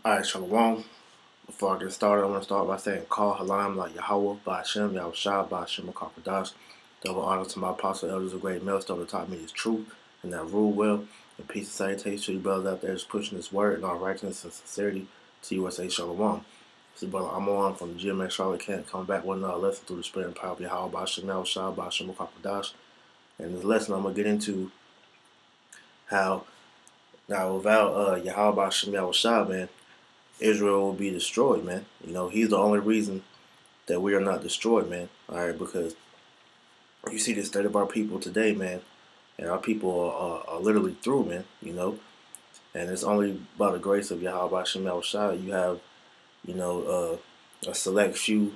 Alright, Shalom. Before I get started, I want to start by saying, Call Halam like Yahweh, Ba'ashem, Yahushua, Ba'ashem, Makakadash. Double honor to my apostle elders of great millstone that taught me his truth and that rule well. And peace and salutation to you brothers out there just pushing this word in all righteousness and sincerity to USA Shalom. This is Brother Amon from the GMX Charlotte Camp coming back with another lesson through the spirit and power of Yahweh, Ba'ashem, Yahushua, Ba'ashem, Makakadash. And this lesson I'm going to get into how, now without Yahweh, Ba'ashem, Yahushua, man, Israel will be destroyed, man. You know, he's the only reason that we are not destroyed, man. All right, because you see the state of our people today, man, and our people are literally through, man. You know, and it's only by the grace of Yahweh Shem Shai you have, a select few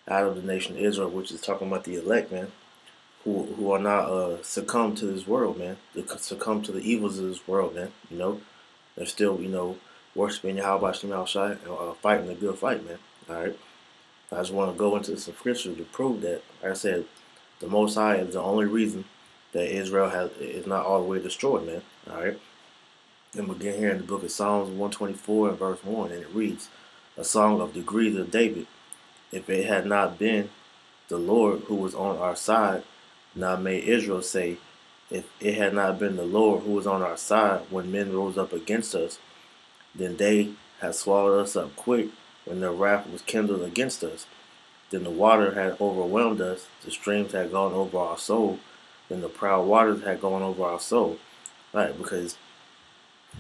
out of the nation of Israel, which is talking about the elect, man, who are not succumb to this world, man. They succumb to the evils of this world, man. You know, they're still, worshiping Yahweh Shem Shai and fighting the good fight, man. All right. I just want to go into some scripture to prove that, like I said, the Most High is the only reason that Israel is not all the way destroyed, man. All right. And we begin here in the book of Psalms 124 and verse 1, and it reads, "A song of degrees of David. If it had not been the Lord who was on our side, now may Israel say, if it had not been the Lord who was on our side when men rose up against us, then they had swallowed us up quick when their wrath was kindled against us. Then the water had overwhelmed us, the streams had gone over our soul, then the proud waters had gone over our soul." Right, because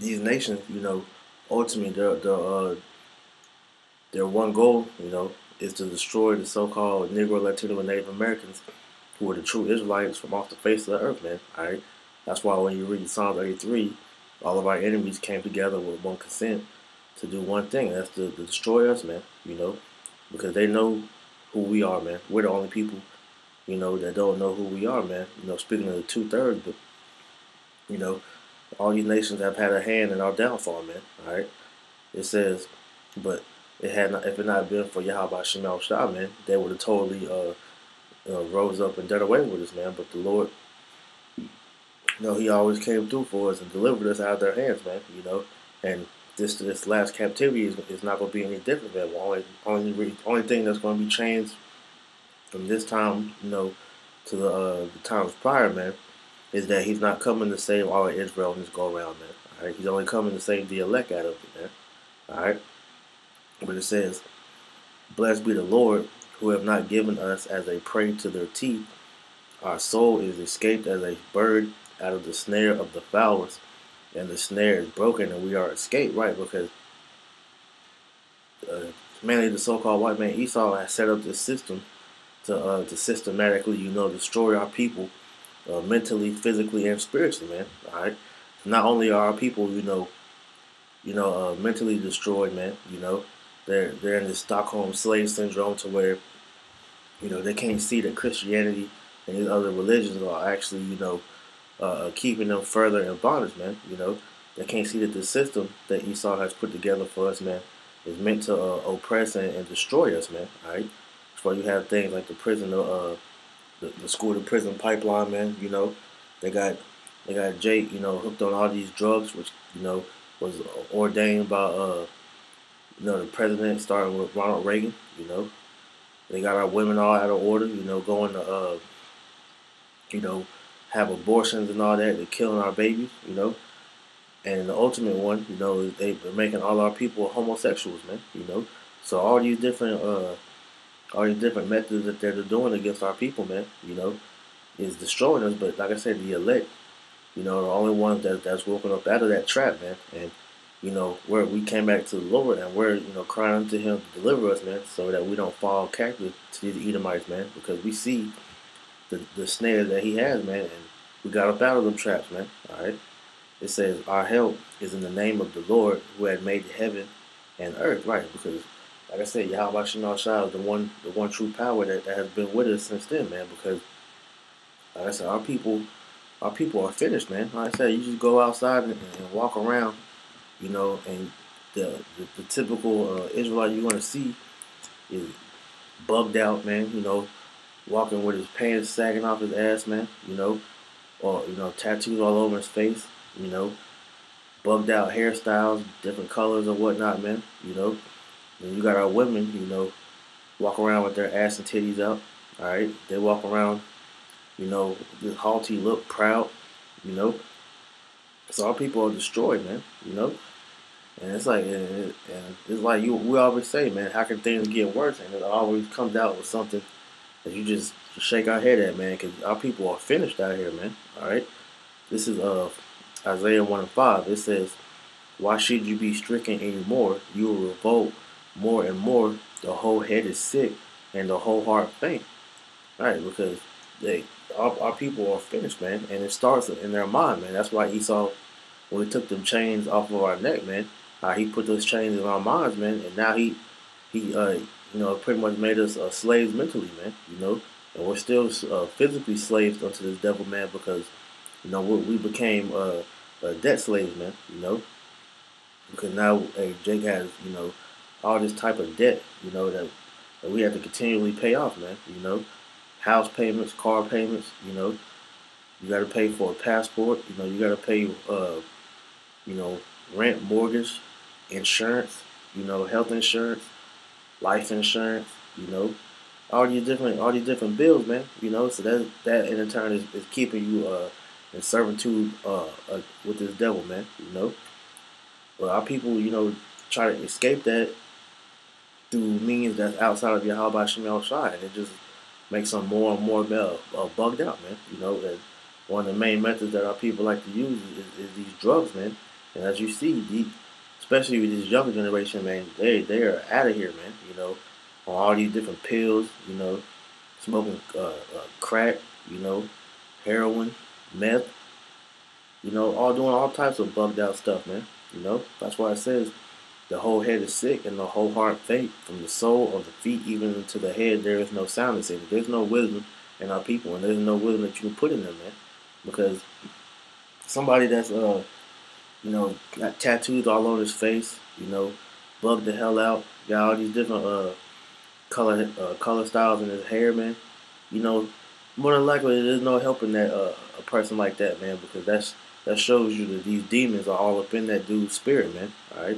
these nations, ultimately their one goal, is to destroy the so-called Negro, Latino, and Native Americans who are the true Israelites from off the face of the earth, man. All right, that's why when you read Psalm 33, all of our enemies came together with one consent to do one thing, and that's to destroy us, man. Because they know who we are, man. We're the only people, that don't know who we are, man. Speaking of the 2/3, but all these nations have had a hand in our downfall, man. All right, it says, but if it not been for Yahweh Shemel Shah, man, they would have totally rose up and done away with us, man. But the Lord, he always came through for us and delivered us out of their hands, man. And this last captivity is not going to be any different, man. Only thing that's going to be changed from this time, to the times prior, man, is that he's not coming to save all of Israel in this go around, man. All right, he's only coming to save the elect out of it, man. All right, but it says, "Blessed be the Lord, who have not given us as a prey to their teeth. Our soul is escaped as a bird out of the snare of the fowlers, and the snare is broken, and we are escaped." Right, because mainly the so-called white man Esau has set up this system to systematically, destroy our people, mentally, physically, and spiritually, man. All right. Not only are our people, mentally destroyed, man. They're in this Stockholm slave syndrome to where, they can't see that Christianity and these other religions are actually, keeping them further in bondage, man. They can't see that the system that Esau has put together for us, man, is meant to oppress and destroy us, man. All right. That's why you have things like the prison, the school to prison pipeline, man. They got Jake, hooked on all these drugs, which was ordained by the president, starting with Ronald Reagan. They got our women all out of order, going to have abortions and all that. They're killing our babies, And the ultimate one, they're making all our people homosexuals, man. So all these different methods that they're doing against our people, man, is destroying us. But like I said, the elect, the only ones that's woken up out of that trap, man. And where we came back to the Lord, and we're crying unto Him to deliver us, man, so that we don't fall captive to these Edomites, man, because we see the snare that He has, man, and we got up out of them traps, man. All right. It says, "Our help is in the name of the Lord who had made heaven and earth." Right, because like I said, Yahweh Shema Shah is the one true power that has been with us since then, man. Because like I said, our people are finished, man. Like I said, you just go outside and walk around, and the typical Israelite you're gonna see is bugged out, man. Walking with his pants sagging off his ass, man. Or tattoos all over his face. bugged out hairstyles, different colors or whatnot, man. And you got our women, walk around with their ass and titties out. All right, they walk around, this haughty look, proud, you know. So our people are destroyed, man. And it's like, and it's like we always say, man, how can things get worse? And it always comes out with something that you just shake our head at, man, because our people are finished out here, man. All right, this is Isaiah 1:5. It says, "Why should you be stricken anymore? You will revolt more and more. The whole head is sick, and the whole heart faint." Right, because they our people are finished, man, and it starts in their mind, man. That's why Esau, when he took them chains off of our neck, man, he put those chains in our minds, man, and now he pretty much made us slaves mentally, man. And we're still physically slaves unto this devil, man, because we became debt slaves, man. Because now Jake has all this type of debt, that we have to continually pay off, man. House payments, car payments. You got to pay for a passport. You got to pay rent, mortgage, insurance. Health insurance, life insurance. All these different bills, man. So that in turn is keeping you in servitude with this devil, man. But our people, try to escape that through means that's outside of Yahweh Shem Shai, and it just makes them more and more bugged out, man. And one of the main methods that our people like to use is these drugs, man. And as you see, especially with this younger generation, man, they are out of here, man. On all these different pills, smoking crack, heroin, meth, all doing all types of bugged out stuff, man. That's why it says the whole head is sick and the whole heart faint. From the sole of the feet even into the head, there is no soundness in it. There's no wisdom in our people, and there's no wisdom that you can put in them, man. Because somebody that's got tattoos all over his face, bugged the hell out, got all these different color styles in his hair, man. You know, More than likely there's no helping that a person like that, man, because that shows you that these demons are all up in that dude's spirit, man. All right.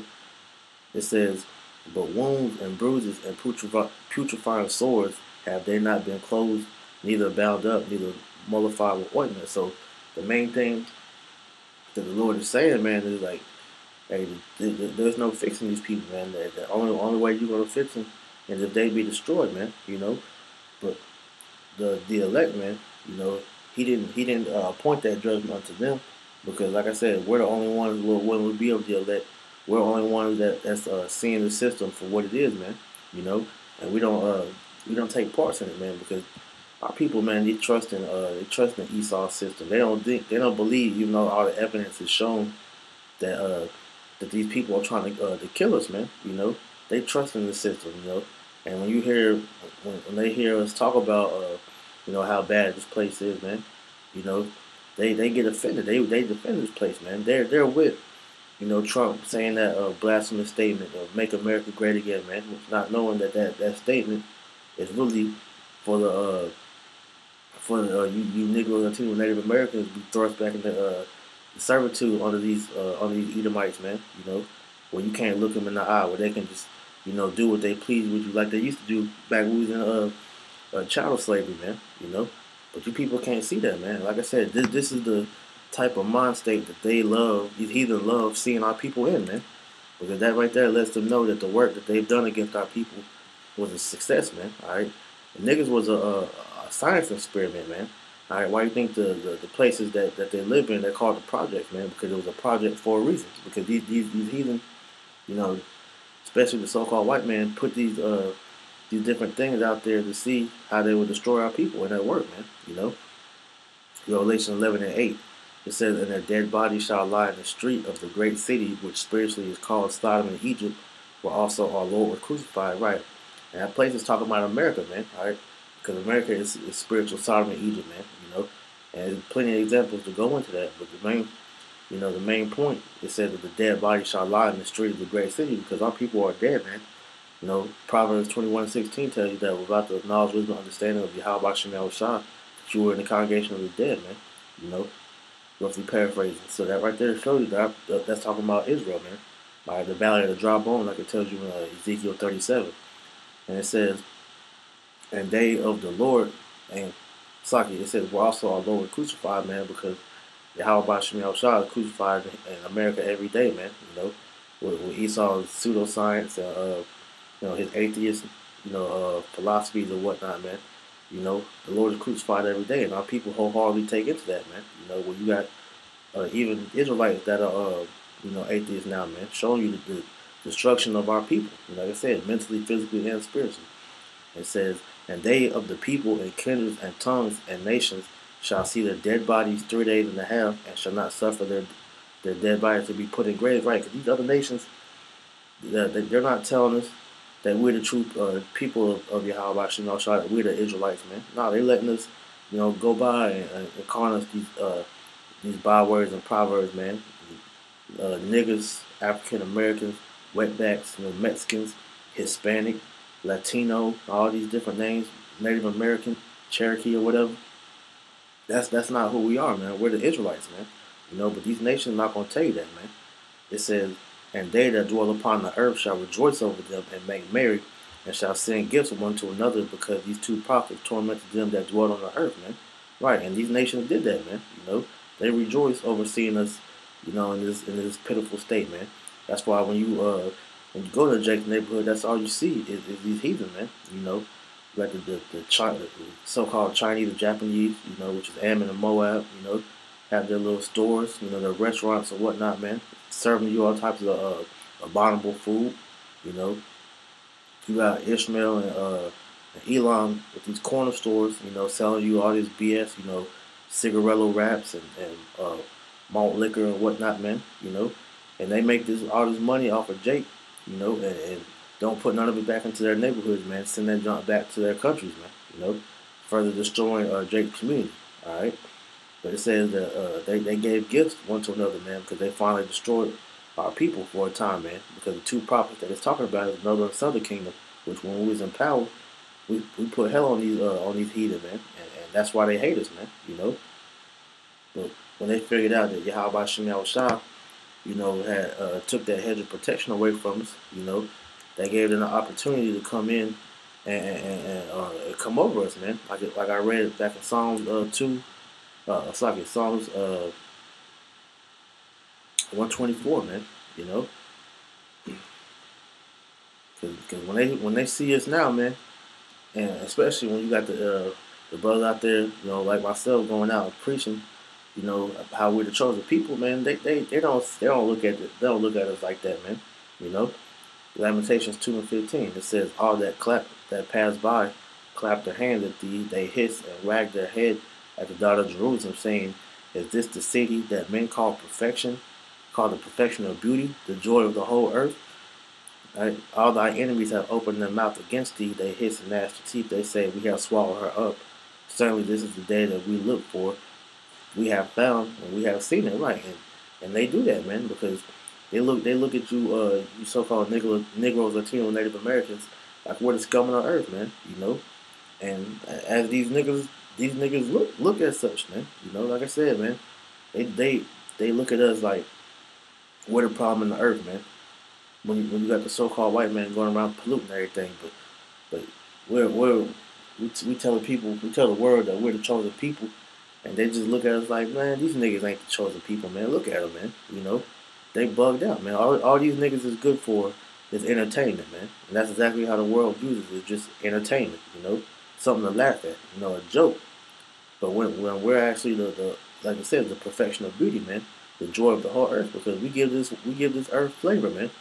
It says, but wounds and bruises and putrefying sores have they not been closed, neither bound up, neither mollified with ointment. So the main thing that the Lord is saying, man, is like, hey, there's no fixing these people, man. The only way you're gonna fix them is if they be destroyed, man. But the elect, man, he didn't appoint that judgment unto them, because like I said, we're the only ones who will be able to elect. We're the only ones that's seeing the system for what it is, man. And we don't take parts in it, man, because our people, man, they trust in Esau's system. They don't believe, even though all the evidence is shown that that these people are trying to kill us, man. They trust in the system, And when when they hear us talk about how bad this place is, man, they get offended. They defend this place, man. They're with Trump saying that blasphemous statement of "Make America Great Again," man, not knowing that statement is really for you Negroes, Latino, Native Americans be thrust back into servitude under these Edomites, man. Where you can't look them in the eye, where they can just do what they please with you, like they used to do back when we was in chattel slavery, man. But you people can't see that, man. Like I said, this is the type of mind state that they love. These heathen love seeing our people in, man, because that right there lets them know that the work that they've done against our people was a success, man. All right, the niggas was a science experiment, man. All right, why do you think the places that they live in, they're called the projects, man? Because it was a project for a reason. Because these heathen, you know, especially the so-called white man, put these different things out there to see how they would destroy our people, and that worked, man. Revelation 11:8. It says, "And their dead bodies shall lie in the street of the great city, which spiritually is called Sodom and Egypt, where also our Lord was crucified." Right, and that place is talking about America, man. All right, because America is spiritual Sodom and Egypt, man. And there's plenty of examples to go into that. But the main point, it says that the dead body shall lie in the street of the great city, because our people are dead, man. Proverbs 21:16 tells you that without the knowledge, wisdom, understanding of Yahweh Shem Shah, that you were in the congregation of the dead, man. roughly paraphrasing. So that right there shows you that's talking about Israel, man. By the valley of the dry bone, like it tells you in Ezekiel 37. And it says, and they of the Lord, and Saki, it says, well, also our Lord was crucified, man, because Yahweh Bashim Yahushua is crucified in America every day, man. You know, with Esau's pseudoscience, his atheist, philosophies or whatnot, man. You know, the Lord is crucified every day, and our people wholeheartedly take into that, man. You know, when you got even Israelites that are, atheists now, man, showing you the destruction of our people. You know, like I said, mentally, physically, and spiritually. It says, and they of the people and kindreds and tongues and nations shall see their dead bodies 3 days and a half, and shall not suffer their dead bodies to be put in graves. Right? Because these other nations, they're not telling us that we're the true people of Yahweh Shem Shah, that we're the Israelites, man. No, they letting us, go by and calling us these bywords and proverbs, man. Niggas, African Americans, wetbacks, Mexicans, Hispanic, Latino, all these different names, Native American, Cherokee or whatever. That's not who we are, man. We're the Israelites, man. But these nations are not gonna tell you that, man. It says, and they that dwell upon the earth shall rejoice over them and make merry, and shall send gifts one to another, because these two prophets tormented them that dwell on the earth, man. Right, and these nations did that, man. They rejoice over seeing us, in this pitiful state, man. That's why when you go to Jake's neighborhood, that's all you see is these heathen, man. Like the so-called Chinese or Japanese, which is Ammon and Moab, have their little stores, their restaurants and whatnot, man, serving you all types of abominable food. You got Ishmael and Elon with these corner stores, selling you all this BS, cigarillo wraps and malt liquor and whatnot, man, and they make all this money off of Jake, and don't put none of it back into their neighborhoods, man. Send that junk back to their countries, man, further destroying Jake's community, all right? But it says that they gave gifts one to another, man, because they finally destroyed our people for a time, man, because the two prophets that it's talking about is Northern and Southern Kingdom, which when we was in power, we put hell on these heathen, man, and that's why they hate us, man, But when they figured out that Yahweh Shem Yahushua, had took that hedge of protection away from us, they gave them an opportunity to come in and come over us, man. Like I read back in Psalms 2, Psalms 124, man. Because when they see us now, man, and especially when you got the brothers out there, like myself, going out and preaching, how we're the chosen people, man. They don't look at us like that, man. Lamentations 2:15. It says, all that pass by clap their hands at thee, they hiss and wag their head at the daughter of Jerusalem, saying, is this the city that men call perfection, call the perfection of beauty, the joy of the whole earth? Right? All thy enemies have opened their mouth against thee, they hiss and gnash their teeth, they say, we have swallowed her up. Certainly this is the day that we look for. We have found and we have seen it, right? And they do that, man, because they look at you, you so-called Negroes, Latino, Native Americans, like we're the scum of the earth, man. And as these niggas look as such, man. Like I said, man, they look at us like we're the problem in the earth, man. When you got the so-called white man going around polluting everything, but we tell the world that we're the chosen people. And they just look at us like, man, these niggas ain't the chosen people, man. Look at them, man. They bugged out, man. All these niggas is good for is entertainment, man. And that's exactly how the world views it. It's just entertainment, something to laugh at, a joke. But when we're actually the like I said, the perfection of beauty, man, the joy of the whole earth, because we give this earth flavor, man.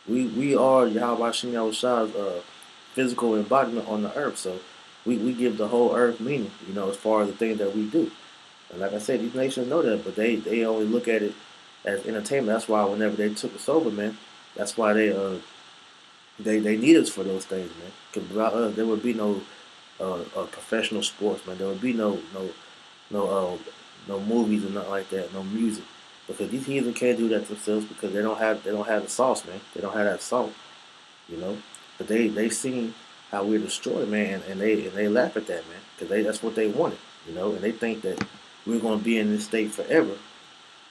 We are Yahweh Shem Yahushua's physical embodiment on the earth, so. We give the whole earth meaning, as far as the things that we do. And like I said, these nations know that, but they only look at it as entertainment. That's why whenever they took us over, man, that's why they need us for those things, man. Because without us, there would be no professional sports, man. There would be no movies and nothing like that, no music. Because these heathens can't do that themselves because they don't have the sauce, man. They don't have that salt, But they seen how we're destroyed, man, and they laugh at that, man, because that's what they wanted, and they think that, we're going to be in this state forever.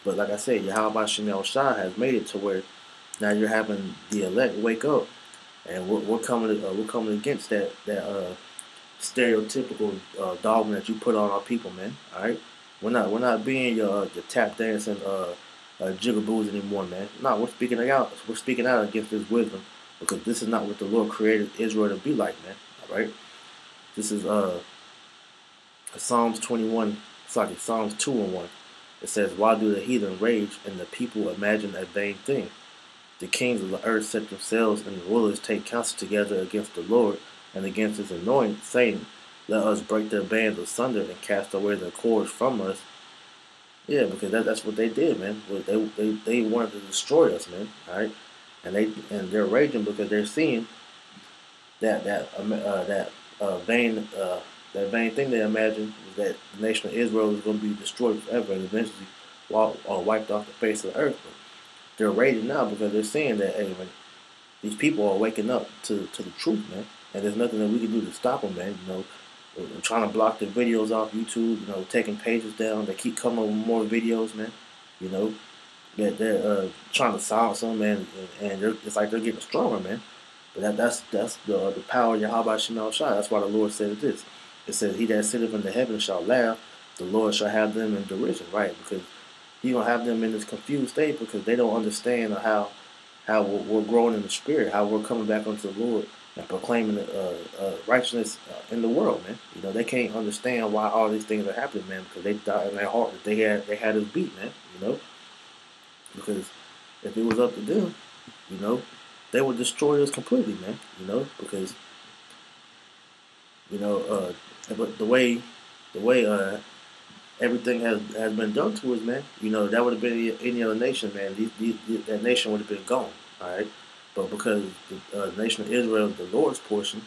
But like I said, Yahweh Shem Shah has made it to where now you're having the elect wake up, and we're coming against that stereotypical dogma that you put on our people, man. All right, we're not being your tap dancing jigaboos anymore, man. No, we're speaking out. We're speaking out against this wisdom because this is not what the Lord created Israel to be like, man. All right, this is Psalms 21. Sorry, Psalms 2:1. It says, "Why do the heathen rage and the people imagine a vain thing? The kings of the earth set themselves, and the rulers take counsel together against the Lord and against his anointed, saying, let us break their bands asunder and cast away their cords from us." Yeah, because that's what they did, man. They wanted to destroy us, man. All right, and they're raging because they're seeing that vain thing they imagined was that the nation of Israel was going to be destroyed forever and eventually wiped off the face of the earth. But they're raging now because they're seeing that, hey, man, these people are waking up to the truth, man. And there's nothing that we can do to stop them, man. We're trying to block their videos off YouTube, taking pages down. They keep coming up with more videos, man. You know, they're trying to silence them, man, and it's like they're getting stronger, man. But that's the power of Yahweh Shema Shai. That's why the Lord said this. It says, "He that sitteth in the heavens shall laugh; the Lord shall have them in derision." Right? Because He gonna have them in this confused state because they don't understand how we're growing in the spirit, how we're coming back unto the Lord and proclaiming righteousness in the world, man. They can't understand why all these things are happening, man, because they thought in their heart that they had us beat, man. Because if it was up to them, they would destroy us completely, man. Because but the way everything has been done to us, man. That would have been any other nation, man. That nation would have been gone, all right. But because the nation of Israel is the Lord's portion,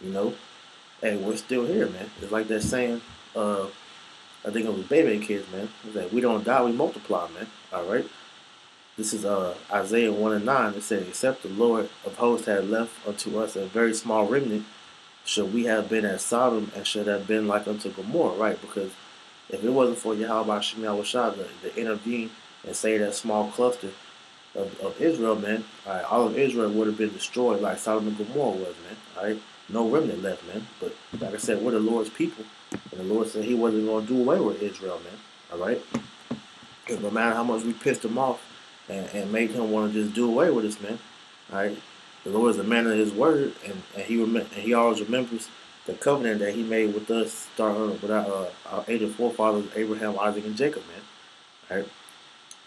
hey, we're still here, man. It's like that saying. I think it was Baby Kids, man. It's like we don't die, we multiply, man. All right. This is Isaiah 1:9. It said, "Except the Lord of hosts had left unto us a very small remnant, should we have been as Sodom and should have been like unto Gomorrah," right? Because if it wasn't for Yahweh Shem Yahushua to intervene and save that small cluster of Israel, man, all of Israel would have been destroyed like Sodom and Gomorrah was, man. All right, no remnant left, man. But like I said, we're the Lord's people, and the Lord said He wasn't going to do away with Israel, man. All right, no matter how much we pissed Him off and made Him want to just do away with us, man. All right, the Lord is a man of His word, and He always remembers the covenant that He made with us, starting with our ancient forefathers Abraham, Isaac, and Jacob, man. All right.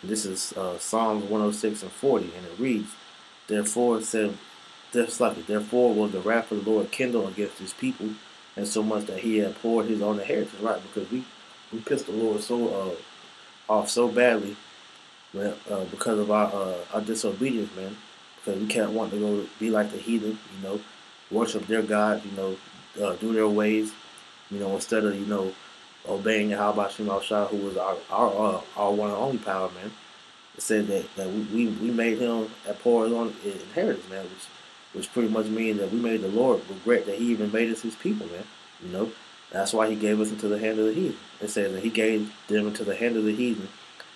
This is Psalms 106:40, and it reads, "Therefore was the wrath of the Lord kindled against His people, and so much that He had poured His own inheritance." Right, because we pissed the Lord off so badly, because of our disobedience, man. Because we can't want to go be like the heathen, worship their God, do their ways, instead of obeying Yahweh Shem Shah, who was our one and only power, man. It said that we made Him pour His own inheritance, man, which pretty much means that we made the Lord regret that He even made us His people, man. That's why He gave us into the hand of the heathen. It says that He gave them into the hand of the heathen,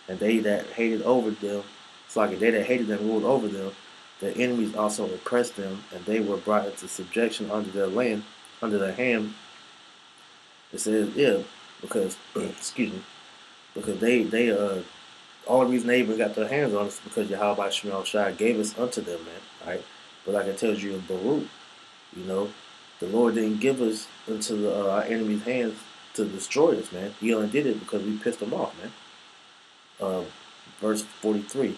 and they that hated over them, it's like they that hated them ruled over them. Their enemies also oppressed them, and they were brought into subjection under their hand. It says, yeah, because excuse me, because they all reason they even got their hands on us because Yahweh Shem Shai gave us unto them, man. All right, but like it tells you in Baruch, the Lord didn't give us into our enemies' hands to destroy us, man. He only did it because we pissed Him off, man. Verse 43,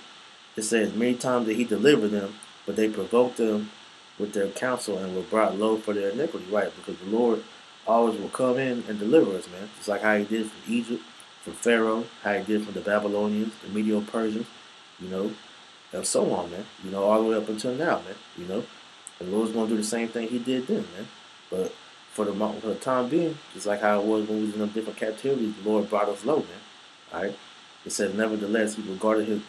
it says, "Many times did He deliver them, but they provoked them with their counsel and were brought low for their iniquity." Right, because the Lord always will come in and deliver us, man. Just like how He did from Egypt, from Pharaoh, how He did from the Babylonians, the Medo-Persians, and so on, man. All the way up until now, man. The Lord's going to do the same thing He did then, man. But for the time being, just like how it was when we was in a different captivity, the Lord brought us low, man. All right. It says, "Nevertheless, He regarded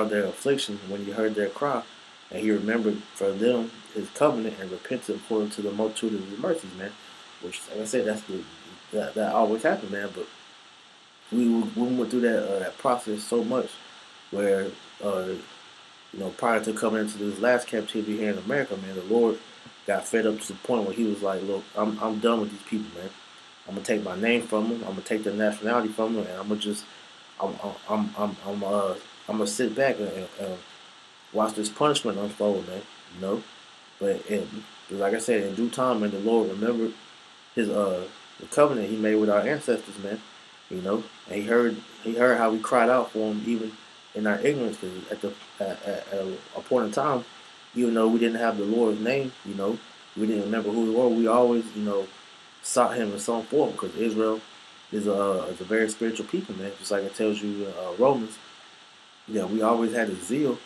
their affliction when He heard their cry, and He remembered for them His covenant and repented according to the multitude of His mercies," man. Which, like I said, that always happened, man. But we went through that process so much where prior to coming into this last captivity here in America, man, the Lord got fed up to the point where He was like, "Look, I'm done with these people, man. I'm gonna take my name from them. I'm gonna take their nationality from them, and I'm gonna just I'm I'm gonna sit back and watch this punishment unfold, man. You know, but like I said, in due time, man, the Lord remembered His the covenant He made with our ancestors, man. You know, and He heard how we cried out for Him even in our ignorance. Cause at a point in time, even though we didn't have the Lord's name, we didn't remember who we were. We always sought Him in some form because Israel is a very spiritual people, man. Just like it tells you Romans. Yeah, we always had a zeal.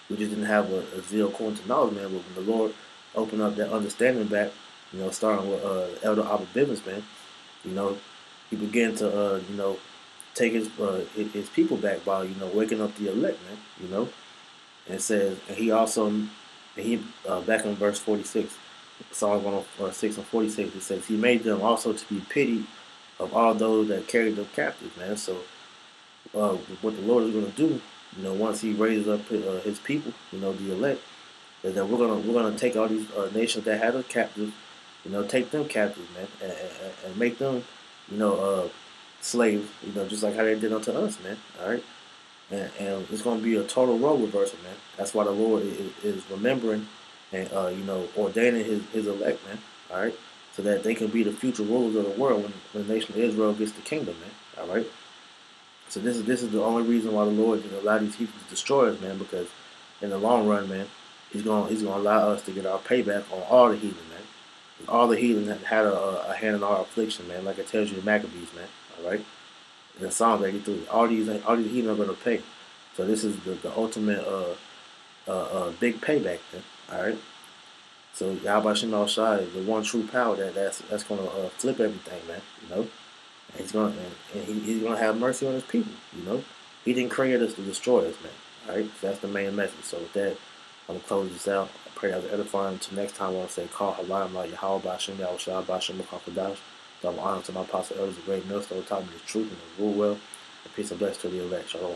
We just didn't have a zeal according to knowledge, man. But when the Lord opened up that understanding back, starting with Elder Abba Bivens, man, you know, he began to, take his people back by, waking up the elect, man, And it says, and he also, and he, back in verse 46, Psalm 106 and 46, it says, he made them also to be pitied of all those that carried them captive, man. So, what the Lord is going to do, once He raises up His people, the elect, is that we're gonna take all these nations that had us captive, take them captive, man, and make them, you know, uh, slaves, just like how they did unto us, man. All right, and it's gonna be a total role reversal, man. That's why the Lord is remembering and ordaining His elect, man. All right, so that they can be the future rulers of the world when the nation of Israel gets the kingdom, man. All right. So this is the only reason why the Lord didn't allow these people to destroy us, man. Because in the long run, man, He's gonna allow us to get our payback on all the heathen, man. All the heathen that had a hand in our affliction, man. Like it tells you in Maccabees, man. All right, in Psalms 83, all these heathen are gonna pay. So this is the ultimate big payback, man. All right. So Yahweh Shem Shai is the one true power that's gonna flip everything, man. And he's gonna have mercy on His people. He didn't create us to destroy us, man. All right, so that's the main message. So with that, I'm gonna close this out. I pray that was edifying. Until next time, I want to say, call Halam like Yahweh Bashem Yahweh Shai Bashem Makakadash. Double honor to my apostle elders, the great millstone, taught me the truth and the rule well. And peace and blessings to the elect. Shalom.